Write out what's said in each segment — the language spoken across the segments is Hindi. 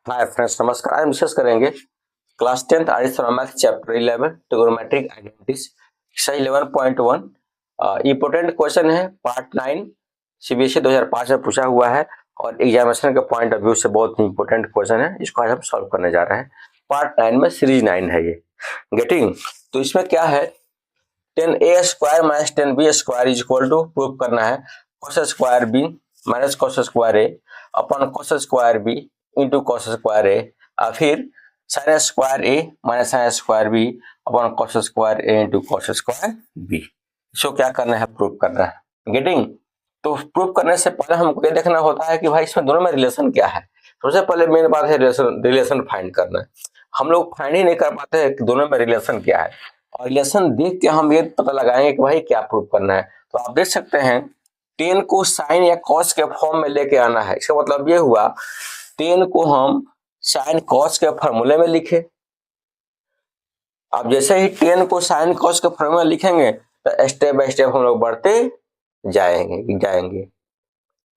हाय फ्रेंड्स, नमस्कार। आज हम डिस्कस करेंगे class 10th arts from math chapter 11 trigonometric identities exercise 11.1। Important question है, पार्ट 9 सीबीएसई 2005 में पूछा हुआ है और एग्जामिनेशन के पॉइंट ऑफ व्यू से बहुत ही इंपॉर्टेंट क्वेश्चन है। इसको आज हम सॉल्व करने जा रहे हैं। पार्ट 9 में सीरीज 9 है ये। गेटिंग? तो इसमें क्या है, 10a square minus 10b square is equal to prove करना है cos square b minus cos square a upon cos square b into cos square a, और फिर sin square a minus sin square b upon cos square a into cos square b। इसको क्या करना है, प्रूव करना है। गेटिंग? तो प्रूव करने से पहले हमको ये देखना होता है कि भाई इसमें दोनों में रिलेशन क्या है। सबसे पहले मेन बात है रिलेशन फाइंड करना है। हम लोग फाइंड ही नहीं कर पाते हैं कि दोनों में रिलेशन क्या है, और रिलेशन देख के हम ये पता लगाएंगे कि भाई क्या प्रूव करना है। तो आप देख सकते हैं 10 को साइन या कॉस के फॉर्म में लेके आना है। इसका मतलब ये हुआ 10 को हम साइन कॉस के फॉर्मूले में लिखे। अब जैसे ही 10 को साइन कॉस के फॉर्मूले में लिखेंगे तो स्टेप बाय स्टेप हम लोग बढ़ते जाएंगे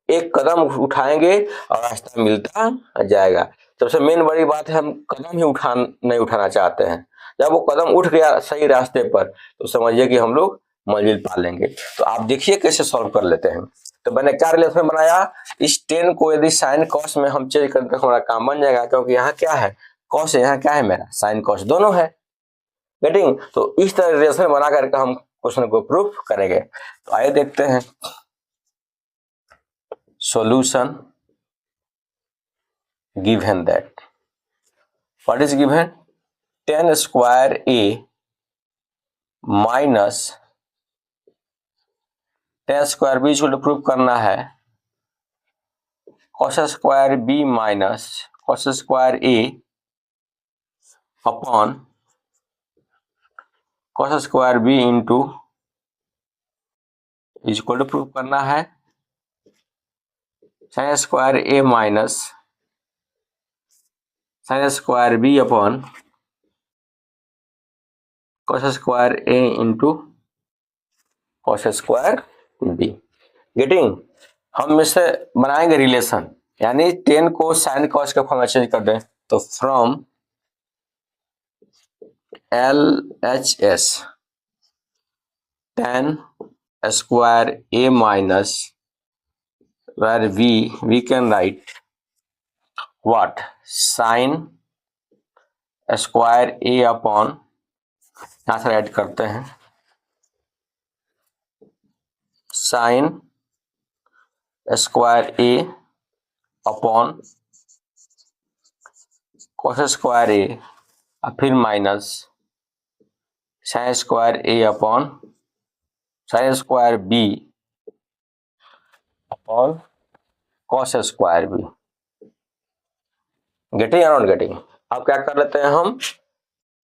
एक कदम उठाएंगे और रास्ता मिलता जाएगा। सबसे मेन बड़ी बात है, हम कदम ही नहीं उठाना चाहते हैं। जब वो कदम उठ गया सही रास्ते पर तो समझिए कि हम लोग मंजिल पा लेंगे। तो आप देखिए कैसे सॉल्व कर लेते हैं। तो मैंने क्या रिलेशन बनाया, इस 10 को यदि साइन कॉस में हम चेंज करते हमारा काम बन जाएगा, क्योंकि यहाँ क्या है कॉस है, यहाँ क्या है मेरा साइन कॉस दोनों है। गेटिंग? तो इस तरह रिलेशन बना करके हम क्वेश्चन को प्रूफ करेंगे। तो आइए देखते हैं solution given that what is given 10 square a minus 10 square b को प्रूव करना है cos square b minus cos square a upon cos square b into equal to prove करना है sin square a minus sin square b upon cos square a into cos square b। Getting? हम इससे बनाएंगे रिलेशन, यानी 10 को साइन कॉस के फॉर्म में चेंज कर दें तो from LHS 10 square a minus where we can write what sin square a upon, यहां से ऐड करते हैं sin square a upon cos square a और फिर minus sin square a upon sin square b upon cos square b। Getting या नॉट गेटिंग? अब क्या कर लेते हैं, हम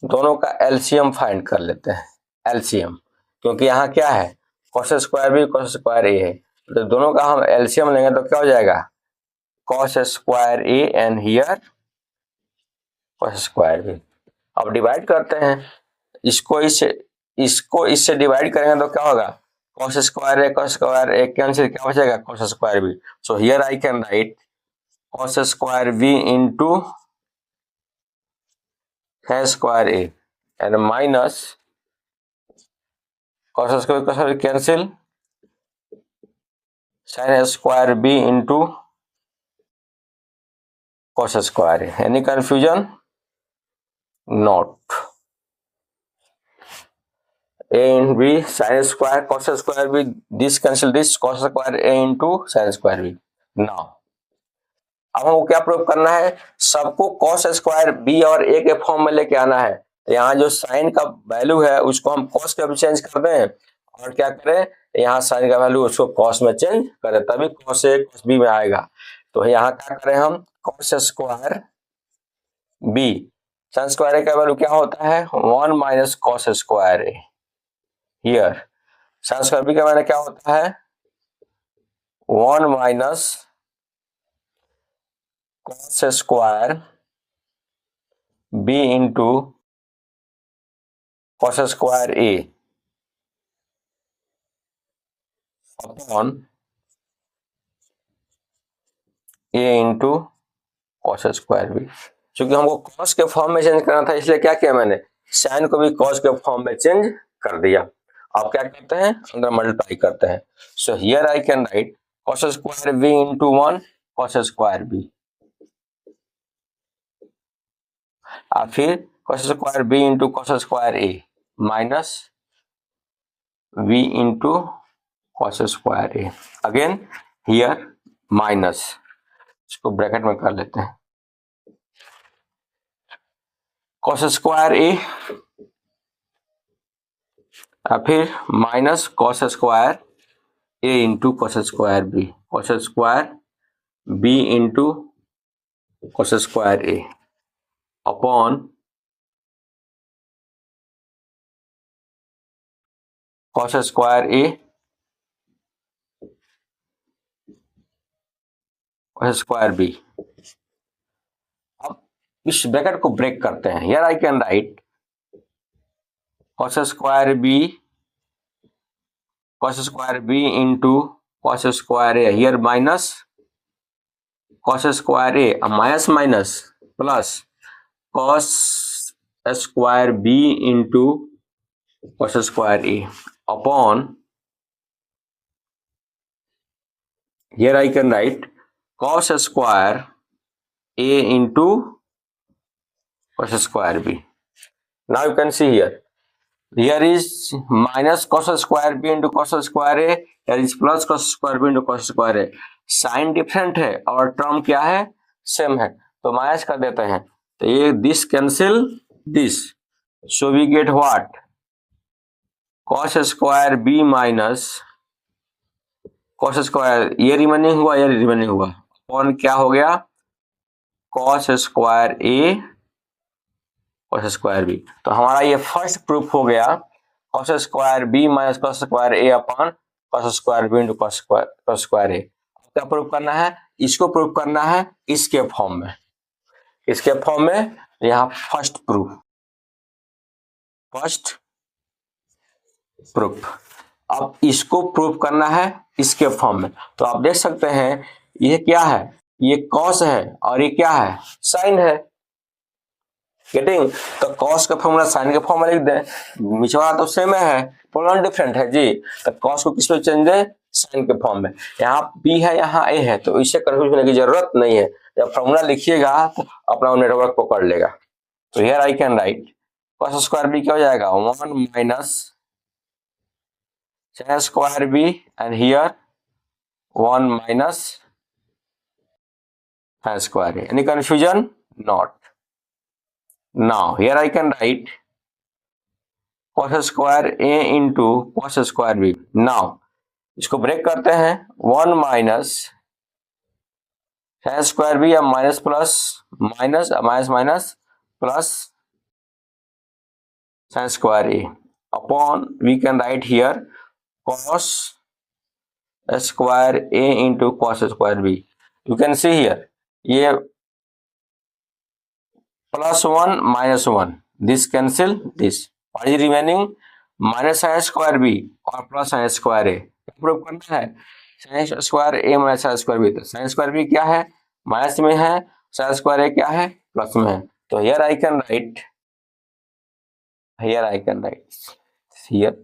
दोनों का एलसीएम फाइंड कर लेते हैं। एलसीएम, क्योंकि यहाँ क्या है cos square b cos square a है, तो दोनों का हम एलसीएम लेंगे तो क्या हो जाएगा cos square a and here cos square b। अब डिवाइड करते हैं, इसको इससे डिवाइड करेंगे तो क्या होगा cos square a cos square a cancel, क्या बचेगा cos square b। So here I can write cos square b into sin square a and minus cos square cancel sin square b into cos square a। Any confusion? Not. a in b sin square cos square b, this cancel this cos square a into sin square b। Now अब हमको क्या प्रूव करना है, सबको cos स्क्वायर b और a के फॉर्म में लेके आना है। तो यहाँ जो साइन का वैल्यू है उसको हम cos के भी चेंज कर दें और क्या करें, यहाँ साइन का वैल्यू उसको cos में चेंज करें, तभी cos a cos b में आएगा। तो यहाँ क्या करें हम cos square b, sine square का वैल्यू क्या होता है 1 minus cos square a। Here sine square b का वैल्यू क्या होता है 1 minus cos square b into cos square a upon a into cos square B. क्योंकि हमको कॉस के फॉर्म में चेंज करना था, इसलिए क्या किया मैंने, साइन को भी कॉस के फॉर्म में चेंज कर दिया। अब क्या करते हैं, अंदर मल्टीप्लाई करते हैं। So here I can write cos square B into 1 cos square B, और फिर cos square B into cos square A minus v into cos square A. Again here minus, इसको ब्रैकेट में कर लेते हैं, कॉस स्क्वायर ए और फिर minus cos square A into cos square B, cos square B into cos square A upon cos square A cos square B. अब इस ब्रैकेट को ब्रेक करते हैं। Here I can write cos square B into cos square A, here minus cos square A minus minus plus cos square B into cos square A upon, here I can write cos square a into cos square b. Now you can see here is minus cos square b into cos square a, here is plus cos square b into cos square a. Sign different है और टर्म क्या है, सेम है, तो माइनस कर देते हैं, तो ये this cancel this, so we get what, cos square b minus cos square, ये रिमेनिंग हुआ, ये रिमेनिंग हुआ, कौन क्या हो गया, cos square A cos square B. तो हमारा ये फर्स्ट प्रूफ हो गया, cos square B minus cos square A upon cos square B into cos square A. क्या प्रूफ करना है, इसको प्रूफ करना है इसके फॉर्म में, इसके फॉर्म में, यहाँ फर्स्ट प्रूफ। अब इसको प्रूफ करना है इसके फॉर्म में, तो आप देख सकते हैं ये क्या है, ये कॉस है और ये क्या है, साइन है। गेटिंग, तो कॉस का फॉर्मूला साइन के फॉर्म में लिख दें, निचवा तो सेम है, प्रोनाउन डिफरेंट है जी, तो कॉस को किस में चेंज है, साइन के फॉर्म में। यहाँ बी है यहाँ ए है, तो इससे कंफ्यूज होने की जरूरत नहीं है, जब फॉर्मूला लिखिएगा तो अपना नेटवर्क पकड़ लेगा। तो here I can write cos square B क्या हो जाएगा, 1 minus sin square b and here 1 minus sin square a. Any confusion? Not. Now here I can write cos square a into cos square b. Now इसको ब्रेक करते हैं, 1 माइनस sin square b या minus plus minus minus minus plus sin square a upon we can write here cos square a into cos square b. You can see here ये plus 1 minus 1, this cancel this, what is remaining, minus sin square b और plus sin square a। Prove करना है sin square a minus sin square b, तो sin square b क्या है, माइनस में है, sin square a क्या है, प्लस में है। तो here I can write here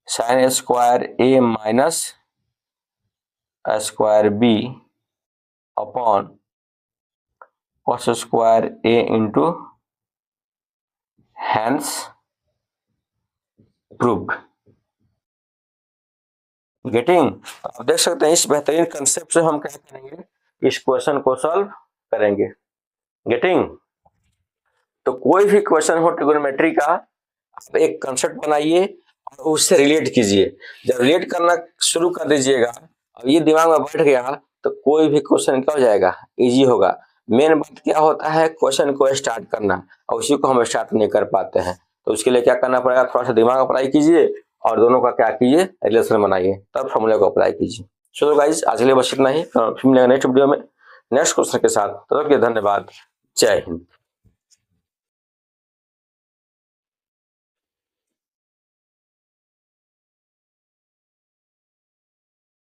sin square a minus square b upon cos square a into, hence proved। Getting, आप देख सकते हैं इस बेहतरीन कंसेप्ट से हम क्या करेंगे, इस क्वेश्चन को सॉल्व करेंगे। गेटिंग, तो कोई भी क्वेश्चन हो ट्रिगोनोमेट्री का, आप एक कंसेप्ट बनाइए और उससे रिलेट कीजिए। जब रिलेट करना शुरू कर दीजिएगा, अब ये दिमाग में बैठ गया तो कोई भी क्वेश्चन क्या हो जाएगा, इजी होगा। मेन बात क्या होता है, क्वेश्चन को स्टार्ट करना, और उसी को हम स्टार्ट नहीं कर पाते हैं, तो उसके लिए क्या करना पड़ेगा, थोड़ा सा दिमाग अप्लाई कीजिए और दोनों का क्या कीजिए, रिलेशन बनाइए, तब फॉर्मूले को अप्लाई कीजिए। चलो गाइस, आज के लिए बस इतना ही, फिर मिलेंगे नेक्स्ट वीडियो में नेक्स्ट क्वेश्चन के साथ। तब तक के लिए धन्यवाद, जय हिंद।